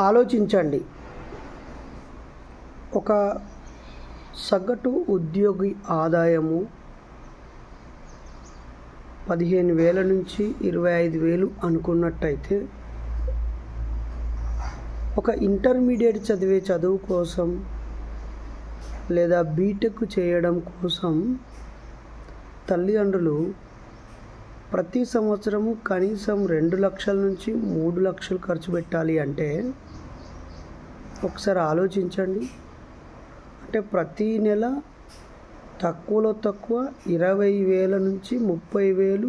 ఆలోచించండి. ఒక సగటు ఉద్యోగి ఆదాయము 15,000 నుంచి 25,000 అనుకున్నట్టయితే ఒక ఇంటర్మీడియట్ చదివే చదువు కోసం లేదా బీటెక్ చేయడం కోసం తల్లిదండ్రులు ప్రతి సంవత్సరము కనీసం 2 లక్షల నుంచి 3 లక్షలు ఖర్చు పెట్టాలి అంటే ఒకసారి ఆలోచించండి. అంటే ప్రతి నెల తక్కువలో తక్కువ 20,000 నుంచి 30,000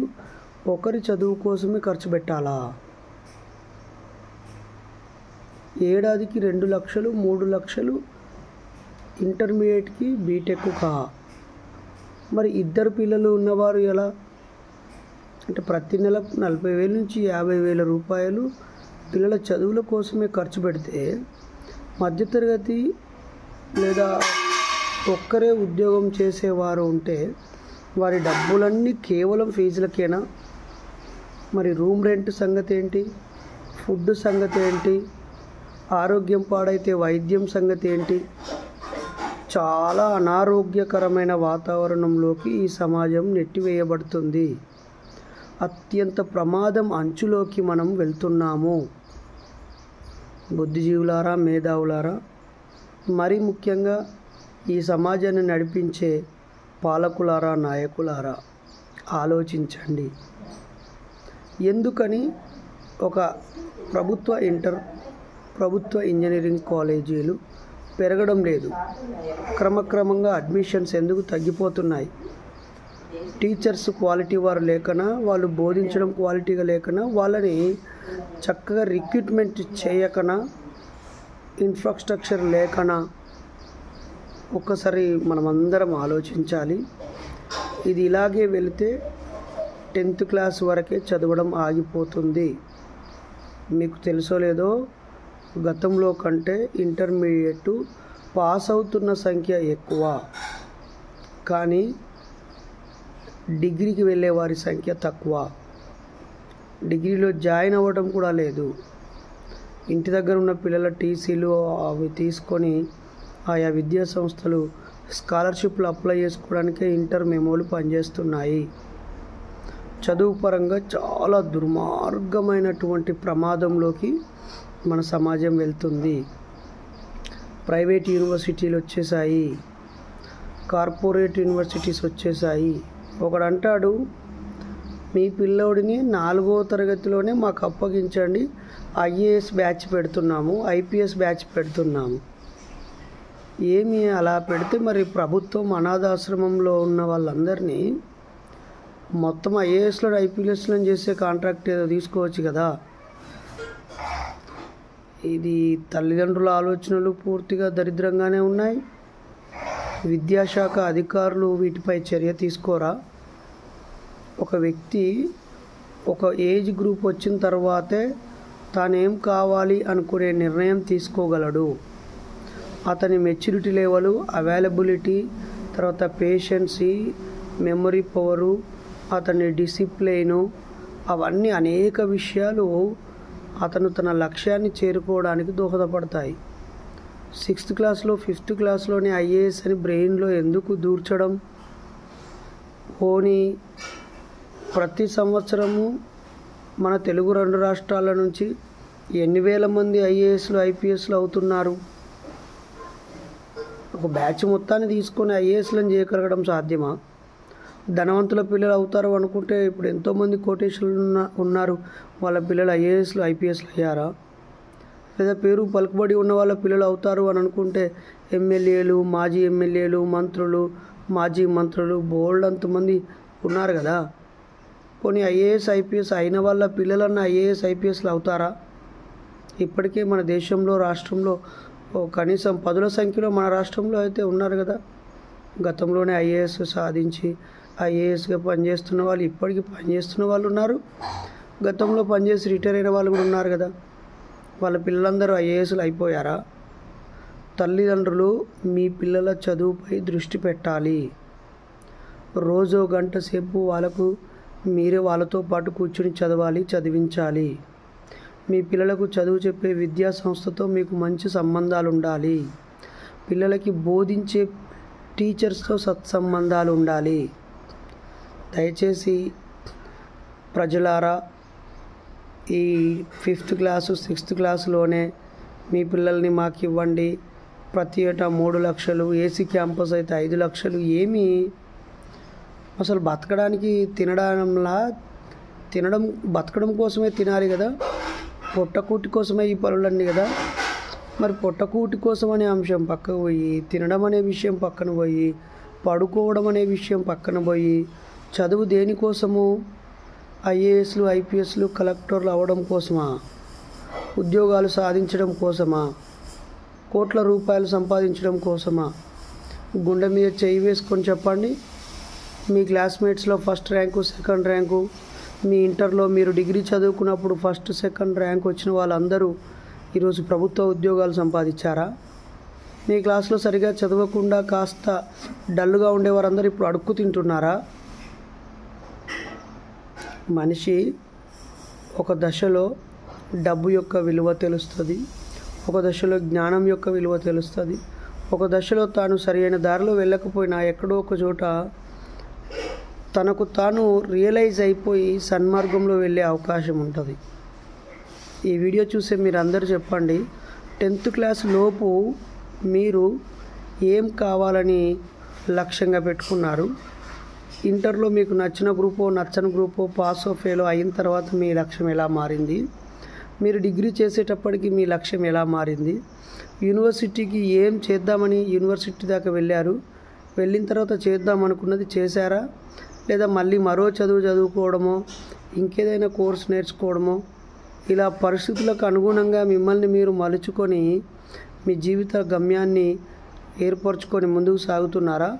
ఒకరి చదువు కోసమే ఖర్చు పెట్టాలా? ఏడాదికి 2 లక్షలు 3 లక్షలు ఇంటర్మీడియట్కి బీటెక్ కా? మరి ఇద్దరు పిల్లలు ఉన్నవారు ఎలా? అంటే ప్రతి నెల 40,000 నుంచి 50,000 రూపాయలు పిల్లల చదువుల కోసమే ఖర్చు పెడితే మధ్యతరగతి లేదా ఒక్కరే ఉద్యోగం చేసేవారు ఉంటే వారి డబ్బులన్నీ కేవలం ఫీజులకేనా? మరి రూమ్ రెంట్ సంగతి ఏంటి? ఫుడ్ సంగతి ఏంటి? ఆరోగ్యం పాడైతే వైద్యం సంగతి ఏంటి? చాలా అనారోగ్యకరమైన వాతావరణంలోకి ఈ సమాజం నెట్టివేయబడుతుంది. అత్యంత ప్రమాదం అంచులోకి మనం వెళ్తున్నాము. బుద్ధిజీవులారా, మేధావులారా, మరి ముఖ్యంగా ఈ సమాజాన్ని నడిపించే పాలకులారా, నాయకులారా, ఆలోచించండి. ఎందుకని ఒక ప్రభుత్వ ఇంజనీరింగ్ కాలేజీలు పెరగడం లేదు? క్రమక్రమంగా అడ్మిషన్స్ ఎందుకు తగ్గిపోతున్నాయి? టీచర్స్ క్వాలిటీ వారు లేకనా, వాళ్ళు బోధించడం క్వాలిటీగా లేకనా, వాళ్ళని చక్కగా రిక్రూట్మెంట్ చేయకనా, ఇన్ఫ్రాస్ట్రక్చర్ లేకనా? ఒక్కసారి మనమందరం ఆలోచించాలి. ఇది ఇలాగే వెళితే 10th క్లాస్ వరకే చదవడం ఆగిపోతుంది. మీకు తెలుసో లేదో, గతంలో కంటే ఇంటర్మీడియట్ పాస్ అవుతున్న సంఖ్య ఎక్కువ, కానీ డిగ్రీకి వెళ్ళే వారి సంఖ్య తక్కువ. డిగ్రీలో జాయిన్ అవ్వడం కూడా లేదు. ఇంటి దగ్గర ఉన్న పిల్లల టీసీలు అవి తీసుకొని ఆయా విద్యా సంస్థలు స్కాలర్షిప్లు అప్లై చేసుకోవడానికే ఇంటర్ మెమోలు పనిచేస్తున్నాయి. చదువు పరంగా చాలా దుర్మార్గమైనటువంటి ప్రమాదంలోకి మన సమాజం వెళ్తుంది. ప్రైవేట్ యూనివర్సిటీలు వచ్చేసాయి, కార్పొరేట్ యూనివర్సిటీస్ వచ్చేసాయి. ఒకడు అంటాడు, మీ పిల్లోడిని 4వ తరగతిలోనే మాకు అప్పగించండి, ఐఏఎస్ బ్యాచ్ పెడుతున్నాము, ఐపీఎస్ బ్యాచ్ పెడుతున్నాము. ఏమి అలా పెడితే మరి ప్రభుత్వం అనాథాశ్రమంలో ఉన్న వాళ్ళందరినీ మొత్తం ఐఏఎస్లో ఐపీఎస్లో చేసే కాంట్రాక్ట్ ఏదో తీసుకోవచ్చు కదా. ఇది తల్లిదండ్రుల ఆలోచనలు పూర్తిగా దరిద్రంగానే ఉన్నాయి. విద్యాశాఖ అధికారులు వీటిపై చర్య తీసుకోరా? ఒక వ్యక్తి ఒక ఏజ్ గ్రూప్ వచ్చిన తర్వాతే తానేం కావాలి అనుకునే నిర్ణయం తీసుకోగలడు. అతని మెచ్యూరిటీ లెవెలు, అవైలబిలిటీ, తర్వాత పేషెన్సీ, మెమరీ పవరు, అతని డిసిప్లైను, అవన్నీ అనేక విషయాలు అతను తన లక్ష్యాన్ని చేరుకోవడానికి దోహదపడతాయి. 6th క్లాస్లో 5th క్లాస్లోనే ఐఏఎస్ అని బ్రెయిన్లో ఎందుకు దూర్చడం? పోనీ ప్రతి సంవత్సరము మన తెలుగు 2 రాష్ట్రాల నుంచి ఎన్ని వేల మంది ఐఏఎస్లు ఐపీఎస్లు అవుతున్నారు? ఒక బ్యాచ్ మొత్తాన్ని తీసుకొని ఐఏఎస్లను చేయగలగడం సాధ్యమా? ధనవంతుల పిల్లలు అవుతారు అనుకుంటే ఇప్పుడు ఎంతోమంది కోటేశ్వరులు ఉన్నారు, వాళ్ళ పిల్లలు ఐఏఎస్లు ఐపీఎస్లు అయ్యారా? లేదా పేరు పలుకుబడి ఉన్న వాళ్ళ పిల్లలు అవుతారు అని అనుకుంటే ఎమ్మెల్యేలు, మాజీ ఎమ్మెల్యేలు, మంత్రులు, మాజీ మంత్రులు బోల్డ్ అంతమంది ఉన్నారు కదా. పోనీ ఐఏఎస్ ఐపీఎస్ అయిన వాళ్ళ పిల్లలన్నా ఐఏఎస్ ఐపీఎస్లు అవుతారా? ఇప్పటికే మన దేశంలో, రాష్ట్రంలో కనీసం 10ల సంఖ్యలో మన రాష్ట్రంలో అయితే ఉన్నారు కదా. గతంలోనే ఐఏఎస్ సాధించి ఐఏఎస్గా పనిచేస్తున్న వాళ్ళు, ఇప్పటికీ పనిచేస్తున్న వాళ్ళు ఉన్నారు. గతంలో పనిచేసి రిటైర్ అయిన వాళ్ళు కూడా ఉన్నారు కదా. వాళ్ళ పిల్లలందరూ ఐఏఎస్లు అయిపోయారా? తల్లిదండ్రులు మీ పిల్లల చదువుపై దృష్టి పెట్టాలి. రోజో గంట సేపు మీరే వాళ్ళతో పాటు కూర్చుని చదవాలి, చదివించాలి. మీ పిల్లలకు చదువు చెప్పే విద్యా సంస్థతో మీకు మంచి సంబంధాలు ఉండాలి. పిల్లలకి బోధించే టీచర్స్తో సత్సంబంధాలు ఉండాలి. దయచేసి ప్రజలారా, ఈ 5th క్లాసు 6th క్లాసులోనే మీ పిల్లల్ని మాకు ఇవ్వండి, ప్రతి ఏటా 3 లక్షలు, ఏసీ క్యాంపస్ అయితే 5 లక్షలు, ఏమి అసలు బతకడానికి బతకడం కోసమే తినాలి కదా, పొట్టకూటి కోసమే ఈ పనులన్నీ కదా. మరి పొట్టకూటి కోసం అనే అంశం పక్కకు పోయి, తినడం అనే విషయం పక్కన పోయి, పడుకోవడం అనే విషయం పక్కన పోయి, చదువు దేనికోసము? ఐఏఎస్లు, ఐపీఎస్లు, కలెక్టర్లు అవ్వడం కోసమా? ఉద్యోగాలు సాధించడం కోసమా? కోట్ల రూపాయలు సంపాదించడం కోసమా? గుండె మీద చేయి వేసుకొని చెప్పండి. మీ క్లాస్మేట్స్లో ఫస్ట్ ర్యాంకు, సెకండ్ ర్యాంకు, మీ ఇంటర్లో మీరు డిగ్రీ చదువుకున్నప్పుడు ఫస్ట్ సెకండ్ ర్యాంక్ వచ్చిన వాళ్ళందరూ ఈరోజు ప్రభుత్వ ఉద్యోగాలు సంపాదించారా? మీ క్లాస్లో సరిగా చదవకుండా కాస్త డల్గా ఉండేవారందరూ ఇప్పుడు అడుక్కు తింటున్నారా? మనిషి ఒక దశలో డబ్బు యొక్క విలువ తెలుస్తుంది, ఒక దశలో జ్ఞానం యొక్క విలువ తెలుస్తుంది, ఒక దశలో తాను సరైన దారిలో వెళ్ళకపోయినా ఎక్కడో ఒక చోట తనకు తాను రియలైజ్ అయిపోయి సన్మార్గంలో వెళ్ళే అవకాశం ఉంటుంది. ఈ వీడియో చూసే మీరు అందరూ చెప్పండి, 10th క్లాస్ లోపు మీరు ఏం కావాలని లక్ష్యంగా పెట్టుకున్నారు? ఇంటర్లో మీకు నచ్చిన గ్రూపో నచ్చని గ్రూపో పాస్ ఫెయిల్ అయిన తర్వాత మీ లక్ష్యం ఎలా మారింది? మీరు డిగ్రీ చేసేటప్పటికి మీ లక్ష్యం ఎలా మారింది? యూనివర్సిటీకి ఏం చేద్దామని యూనివర్సిటీ దాకా వెళ్ళారు, వెళ్ళిన తర్వాత చేద్దాం అనుకున్నది చేశారా? లేదా మళ్ళీ మరో చదువుకోవడమో, ఇంకేదైనా కోర్స్ నేర్చుకోవడమో, ఇలా పరిస్థితులకు అనుగుణంగా మిమ్మల్ని మీరు మలుచుకొని మీ జీవిత గమ్యాన్ని ఏర్పరచుకొని ముందుకు సాగుతున్నారా?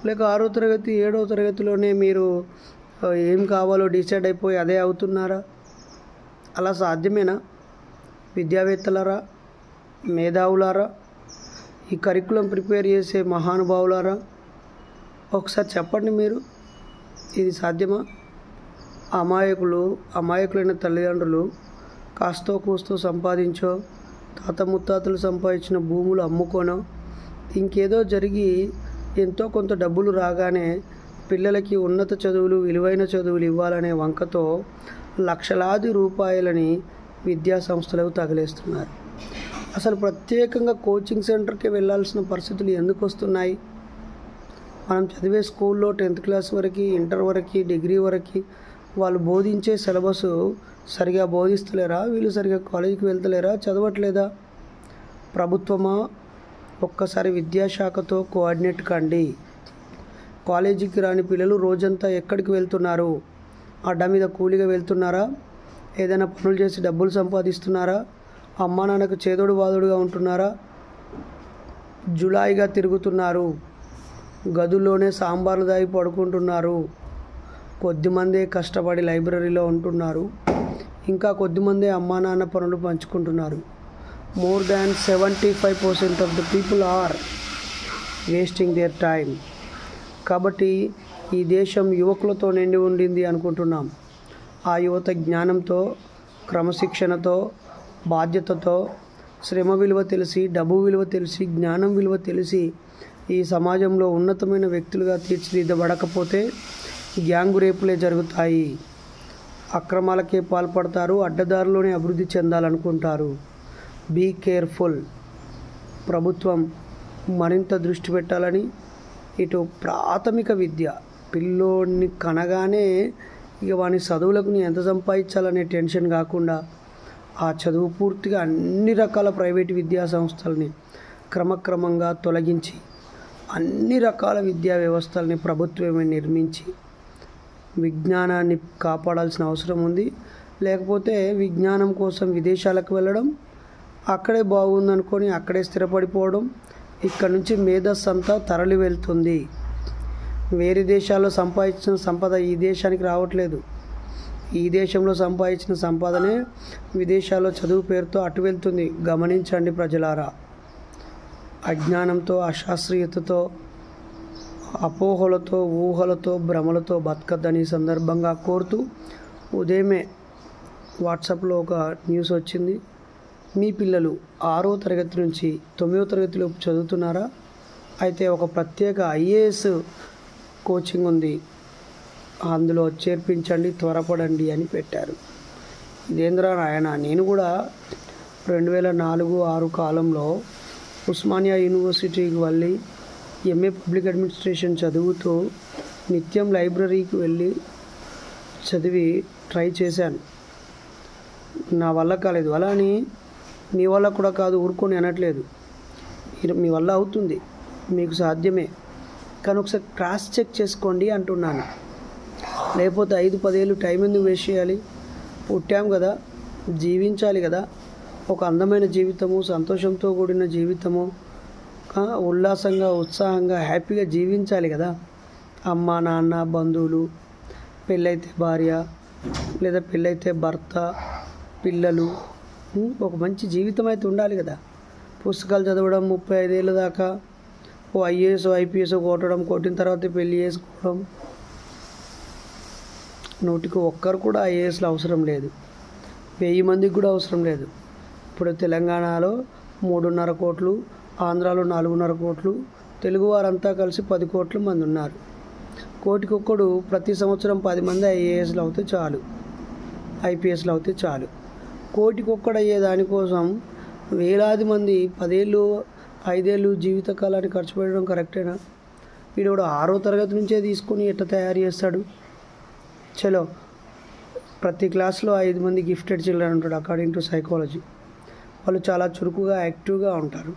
లేక 6వ తరగతి 7వ తరగతిలోనే మీరు ఏం కావాలో డిసైడ్ అయిపోయి అదే అవుతున్నారా? అలా సాధ్యమేనా? విద్యావేత్తలారా, మేధావులారా, ఈ కరికులం ప్రిపేర్ చేసే మహానుభావులారా, ఒకసారి చెప్పండి మీరు, ఇది సాధ్యమా? అమాయకులైన తల్లిదండ్రులు కాస్తో కూస్తో సంపాదించో, తాత ముత్తాతలు సంపాదించిన భూములు అమ్ముకోనో, ఇంకేదో జరిగి ఎంతో కొంత డబ్బులు రాగానే పిల్లలకి ఉన్నత చదువులు, విలువైన చదువులు ఇవ్వాలనే వంకతో లక్షలాది రూపాయలని విద్యా సంస్థలకు తగిలేస్తున్నారు. అసలు ప్రత్యేకంగా కోచింగ్ సెంటర్కి వెళ్ళాల్సిన పరిస్థితులు ఎందుకు వస్తున్నాయి? మనం చదివే స్కూల్లో 10th క్లాస్ వరకు, ఇంటర్ వరకు, డిగ్రీ వరకు వాళ్ళు బోధించే సిలబస్ సరిగా బోధిస్తలేరా? వీళ్ళు సరిగా కాలేజీకి వెళ్తలేరా? చదవట్లేదా? ప్రభుత్వమా, ఒక్కసారి విద్యాశాఖతో కోఆర్డినేట్ కండి. కాలేజీకి రాని పిల్లలు రోజంతా ఎక్కడికి వెళ్తున్నారు? అడ్డ మీద కూలీగా వెళ్తున్నారా? ఏదైనా పనులు చేసి డబ్బులు సంపాదిస్తున్నారా? అమ్మా నాన్నకు చేదోడు వాదోడుగా ఉంటున్నారా? జులాయిగా తిరుగుతున్నారు, గదుల్లోనే సాంబార్లు దాగి పడుకుంటున్నారు, కొద్దిమందే కష్టపడి లైబ్రరీలో ఉంటున్నారు, ఇంకా కొద్దిమందే అమ్మా నాన్న పనులు పంచుకుంటున్నారు. More than 75% of the people are wasting their time. కాబట్టి ఈ దేశం యువకులతో నిండి ఉండింది అనుకుంటున్నాం. ఆ యువత జ్ఞానంతో, క్రమశిక్షణతో, బాధ్యతతో, శ్రమ విలువ తెలిసి, డబ్బు విలువ తెలిసి, జ్ఞానం విలువ తెలిసి ఈ సమాజంలో ఉన్నతమైన వ్యక్తులుగా తీర్చిదిద్దబడకపోతే గ్యాంగు రేపులే జరుగుతాయి, అక్రమాలకే పాల్పడతారు, అడ్డదారులోనే అభివృద్ధి చెందాలనుకుంటారు. Be careful. ప్రభుత్వం మరింత దృష్టి పెట్టాలని, ఇటు ప్రాథమిక విద్య, పిల్లోడిని కనగానే ఇక వాని చదువులకు ఎంత సంపాదించాలనే టెన్షన్ కాకుండా ఆ చదువు పూర్తిగా అన్ని రకాల ప్రైవేటు విద్యా సంస్థల్ని క్రమక్రమంగా తొలగించి అన్ని రకాల విద్యా వ్యవస్థల్ని ప్రభుత్వమే నిర్మించి విజ్ఞానాన్ని కాపాడాల్సిన అవసరం ఉంది. లేకపోతే విజ్ఞానం కోసం విదేశాలకు వెళ్ళడం, అక్కడే బాగుందనుకొని అక్కడే స్థిరపడిపోవడం, ఇక్కడ నుంచి మేధస్సు అంతా తరలి వెళ్తుంది. వేరే దేశాల్లో సంపాదించిన సంపద ఈ దేశానికి రావట్లేదు. ఈ దేశంలో సంపాదించిన సంపాదనే విదేశాల్లో చదువు పేరుతో అటు వెళ్తుంది. గమనించండి ప్రజలారా. అజ్ఞానంతో, అశాస్త్రీయతతో, అపోహలతో, ఊహలతో, భ్రమలతో బతకద్దని సందర్భంగా కోరుతూ ఉదయమే వాట్సాప్లో ఒక న్యూస్ వచ్చింది. మీ పిల్లలు 6వ తరగతి నుంచి 9వ తరగతిలోపు చదువుతున్నారా? అయితే ఒక ప్రత్యేక ఐఏఎస్ కోచింగ్ ఉంది, అందులో చేర్పించండి, త్వరపడండి అని పెట్టారు. ఇదేంద్ర నాయన, నేను కూడా 2004-06 కాలంలో ఉస్మానియా యూనివర్సిటీకి వెళ్ళి ఎంఏ పబ్లిక్ అడ్మినిస్ట్రేషన్ చదువుతూ నిత్యం లైబ్రరీకి వెళ్ళి చదివి ట్రై చేశాను. నా వల్ల కాలేదు. అలా అని మీ వల్ల కూడా కాదు ఊరుకొని అనట్లేదు. మీ వల్ల అవుతుంది, మీకు సాధ్యమే, కానీ ఒకసారి క్రాస్ చెక్ చేసుకోండి అంటున్నాను. లేకపోతే 5-10 ఏళ్ళు టైం ఎందుకు వేస్ట్ చేయాలి? పుట్టాం కదా, జీవించాలి కదా. ఒక అందమైన జీవితము, సంతోషంతో కూడిన జీవితము, ఉల్లాసంగా ఉత్సాహంగా హ్యాపీగా జీవించాలి కదా. అమ్మ నాన్న బంధువులు, పెళ్ళైతే భార్య లేదా పెళ్ళైతే భర్త, పిల్లలు, ఒక మంచి జీవితం అయితే ఉండాలి కదా. పుస్తకాలు చదవడం 35 ఏళ్ళ దాకా, ఓ ఐఏఎస్ ఐపీఎస్ కొట్టిన తర్వాత పెళ్ళి చేసుకోవడం. 100కి 1 కూడా ఐఏఎస్లు అవసరం లేదు, 1000 మందికి కూడా అవసరం లేదు. ఇప్పుడు తెలంగాణలో 3.5 కోట్లు, ఆంధ్రాలో 4.5 కోట్లు, తెలుగు వారంతా కలిసి 10 కోట్ల మంది ఉన్నారు. కోటికొక్కడు ప్రతి సంవత్సరం 10 మంది ఐఏఎస్లు అవుతే చాలు, ఐపీఎస్లు అవుతే చాలు. కోటికొక్కడు అయ్యే దానికోసం వేలాది మంది 10 ఏళ్ళు 5 ఏళ్ళు జీవితకాలాన్ని ఖర్చు పెట్టడం కరెక్టేనా? వీడు కూడా 6వ తరగతి నుంచే తీసుకొని ఎట్లా తయారు చేస్తాడు? చలో, ప్రతి క్లాస్లో 5 మంది గిఫ్టెడ్ చిల్డ్రన్ ఉంటాడు అకార్డింగ్ టు సైకాలజీ. వాళ్ళు చాలా చురుకుగా యాక్టివ్గా ఉంటారు.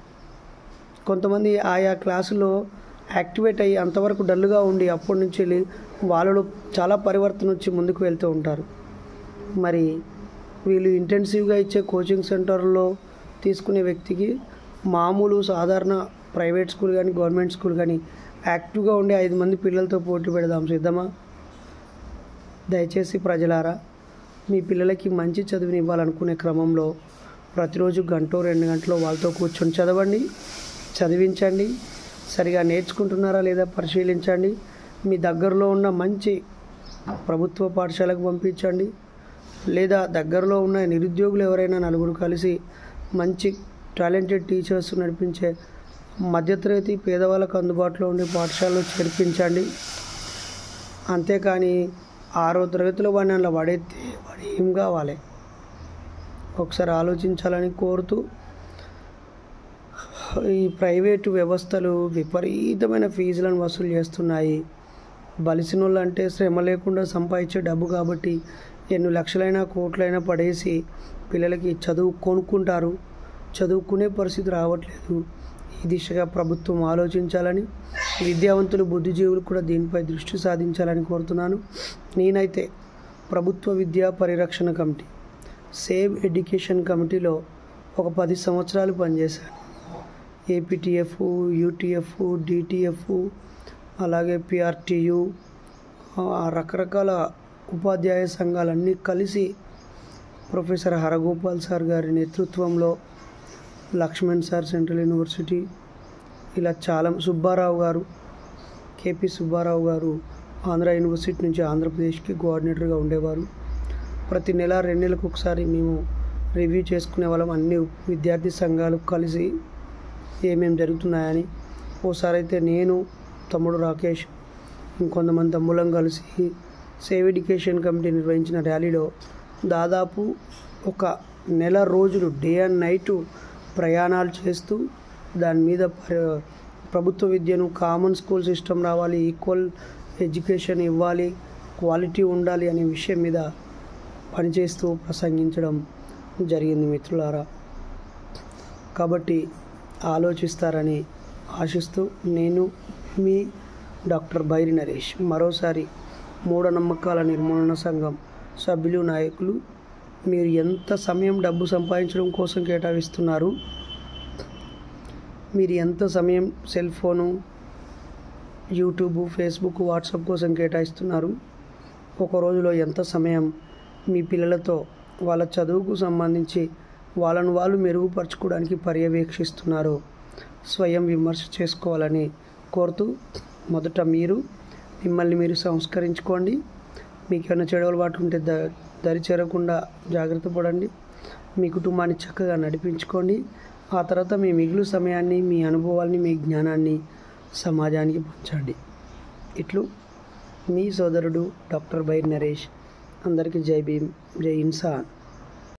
కొంతమంది ఆయా క్లాసులో యాక్టివేట్ అయ్యి అంతవరకు డల్గా ఉండి అప్పటి నుంచి వెళ్ళి వాళ్ళలో చాలా పరివర్తన వచ్చి ముందుకు వెళ్తూ ఉంటారు. మరి వీళ్ళు ఇంటెన్సివ్గా ఇచ్చే కోచింగ్ సెంటర్లో తీసుకునే వ్యక్తికి మామూలు సాధారణ ప్రైవేట్ స్కూల్ కానీ గవర్నమెంట్ స్కూల్ కానీ యాక్టివ్గా ఉండే 5 మంది పిల్లలతో పోటీ పెడదాం, సిద్ధమా? దయచేసి ప్రజలారా, మీ పిల్లలకి మంచి చదువుని ఇవ్వాలనుకునే క్రమంలో ప్రతిరోజు 1-2 గంటలు వాళ్ళతో కూర్చొని చదవండి, చదివించండి. సరిగా నేర్చుకుంటున్నారా లేదా పరిశీలించండి. మీ దగ్గరలో ఉన్న మంచి ప్రభుత్వ పాఠశాలకు పంపించండి, లేదా దగ్గరలో ఉన్న నిరుద్యోగులు ఎవరైనా 4 కలిసి మంచి టాలెంటెడ్ టీచర్స్ నడిపించే మధ్యతరగతి పేదవాళ్ళకు అందుబాటులో ఉండే పాఠశాలలో చేర్పించండి. అంతేకాని 6వ తరగతిలో వాడిని అలా పడేస్తే వాడు ఏం కావాలి? ఒకసారి ఆలోచించాలని కోరుతూ, ఈ ప్రైవేటు వ్యవస్థలు విపరీతమైన ఫీజులను వసూలు చేస్తున్నాయి. బలిసినోళ్ళు అంటే శ్రమ లేకుండా సంపాదించే డబ్బు కాబట్టి ఎన్ని లక్షలైనా కోట్లైనా పడేసి పిల్లలకి చదువు కొనుక్కుంటారు. చదువుకునే పరిస్థితి రావట్లేదు. ఈ దిశగా ప్రభుత్వం ఆలోచించాలని, విద్యావంతులు బుద్ధిజీవులు కూడా దీనిపై దృష్టి సాధించాలని కోరుతున్నాను. నేనైతే ప్రభుత్వ విద్యా పరిరక్షణ కమిటీ, సేవ్ ఎడ్యుకేషన్ కమిటీలో ఒక 10 సంవత్సరాలు పనిచేశాను. ఏపీటీఎఫ్, యూటీఎఫ్, డిటిఎఫ్, అలాగే పిఆర్టీయు, రకరకాల ఉపాధ్యాయ సంఘాలన్నీ కలిసి ప్రొఫెసర్ హరగోపాల్ సార్ గారి నేతృత్వంలో, లక్ష్మణ్ సార్ సెంట్రల్ యూనివర్సిటీ, ఇలా చాలా, సుబ్బారావు గారు, కేపీ సుబ్బారావు గారు ఆంధ్ర యూనివర్సిటీ నుంచి ఆంధ్రప్రదేశ్కి కోఆర్డినేటర్గా ఉండేవారు. ప్రతి నెల 2 నెలలకు ఒకసారి మేము రివ్యూ చేసుకునే వాళ్ళం. అన్ని విద్యార్థి సంఘాలు కలిసి ఏమేమి జరుగుతున్నాయని. ఓసారి అయితే నేను, తమ్ముడు రాకేష్, ఇంకొంతమంది తమ్ముళ్ళం కలిసి సేవ్ ఎడ్యుకేషన్ కమిటీ నిర్వహించిన ర్యాలీలో దాదాపు ఒక నెల రోజులు డే అండ్ నైట్ ప్రయాణాలు చేస్తూ దాని మీద ప్రభుత్వ విద్యను కామన్ స్కూల్ సిస్టమ్ రావాలి, ఈక్వల్ ఎడ్యుకేషన్ ఇవ్వాలి, క్వాలిటీ ఉండాలి అనే విషయం మీద పనిచేస్తూ ప్రసంగించడం జరిగింది మిత్రులారా. కాబట్టి ఆలోచిస్తారని ఆశిస్తూ నేను మీ డాక్టర్ బైరి నరేష్ మరోసారి మూఢనమ్మకాల నిర్మూలన సంఘం సభ్యులు, నాయకులు, మీరు ఎంత సమయం డబ్బు సంపాదించడం కోసం కేటాయిస్తున్నారు? మీరు ఎంత సమయం cell phone, YouTube, Facebook, WhatsApp కోసం కేటాయిస్తున్నారు? ఒక రోజులో ఎంత సమయం మీ పిల్లలతో వాళ్ళ చదువుకు సంబంధించి వాళ్ళను వాళ్ళు మెరుగుపరచుకోవడానికి పర్యవేక్షిస్తున్నారో స్వయం విమర్శ చేసుకోవాలని కోరుతూ, మొదట మిమ్మల్ని మీరు సంస్కరించుకోండి. మీకు ఏమైనా చెడు అలవాటు ఉంటే దరి చేరకుండా జాగ్రత్త పడండి. మీ కుటుంబాన్ని చక్కగా నడిపించుకోండి. ఆ తర్వాత మీ మిగులు సమయాన్ని, మీ అనుభవాల్ని, మీ జ్ఞానాన్ని సమాజానికి పంచండి. ఇట్లు మీ సోదరుడు డాక్టర్ బైర్ నరేష్. అందరికీ జై భీమ్, జై ఇన్సాన్.